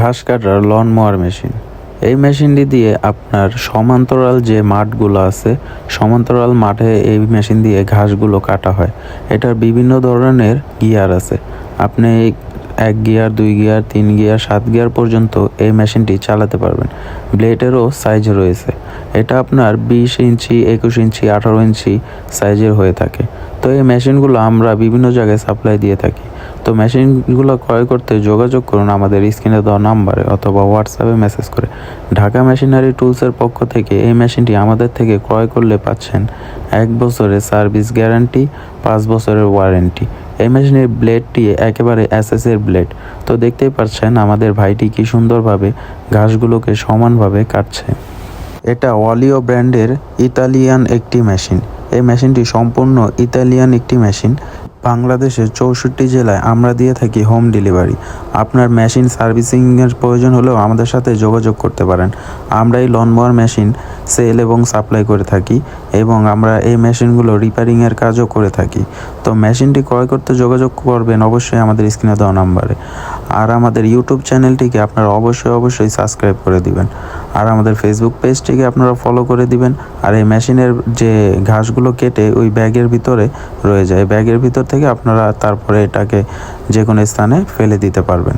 ঘাস কাটার loan mower machine. এই মেশিনটি দিয়ে আপনার সমান্তরাল যে মাঠগুলো আছে, সমান্তরাল মাঠে এই মেশিন দিয়ে ঘাসগুলো কাটা হয়। এটার বিভিন্ন ধরনের গিয়ার আছে। আপনি 1 গিয়ার, 2 গিয়ার, 3 গিয়ার, 7 গিয়ার পর্যন্ত এই মেশিনটি চালাতে পারবেন। ব্লেডেরও সাইজ রয়েছে। এটা আপনার 20 ইঞ্চি, 21 ইঞ্চি, 18 ইঞ্চি সাইজের হয়ে থাকে। তো এই মেশিনগুলো আমরা বিভিন্ন জায়গায় সাপ্লাই দিয়ে থাকি। তো মেশিনগুলো ক্রয় করতে যোগাযোগ করুন আমাদের স্ক্রিনে দেওয়া নাম্বারে অথবা হোয়াটসঅ্যাপে মেসেজ করে। ঢাকা মেশিনারি টুলসের পক্ষ থেকে এই মেশিনটি আমাদের থেকে ক্রয় করলে পাচ্ছেন 1 বছরের সার্ভিস গ্যারান্টি, 5 বছরের ওয়ারেন্টি। এই মেশিনের ব্লেডটি একেবারে এসএসের ব্লেড। তো দেখতেই পাচ্ছেন আমাদের ভাইটি কি সুন্দরভাবে ঘাসগুলোকে সমানভাবে কাটছে। এটা ওয়ালিও ব্র্যান্ডের ইতালিয়ান একটি মেশিন। এই মেশিনটি সম্পূর্ণ ইতালিয়ান একটি মেশিন। বাংলাদেশের 64 জেলায় আমরা দিয়ে থাকি হোম ডেলিভারি। আপনার মেশিন সার্ভিসিংয়ের প্রয়োজন হলেও আমাদের সাথে যোগাযোগ করতে পারেন। আমরা এই লন মোয়ার মেশিন সেল এবং সাপ্লাই করে থাকি এবং আমরা এই মেশিনগুলো রিপেয়ারিংয়ের কাজও করে থাকি। তো মেশিনটি ক্রয় করতে যোগাযোগ করবেন অবশ্যই আমাদের স্ক্রিনে দেওয়া নাম্বারে। আর আমাদের ইউটিউব চ্যানেলটিকে আপনারা অবশ্যই সাবস্ক্রাইব করে দিবেন। আর আমাদের ফেসবুক পেজটিকে আপনারা ফলো করে দিবেন। আর এই মেশিনের যে ঘাসগুলো কেটে ওই ব্যাগের ভিতরে রয়ে যায়, ব্যাগের ভিতর থেকে আপনারা তারপরে এটাকে যে কোনো স্থানে ফেলে দিতে পারবেন।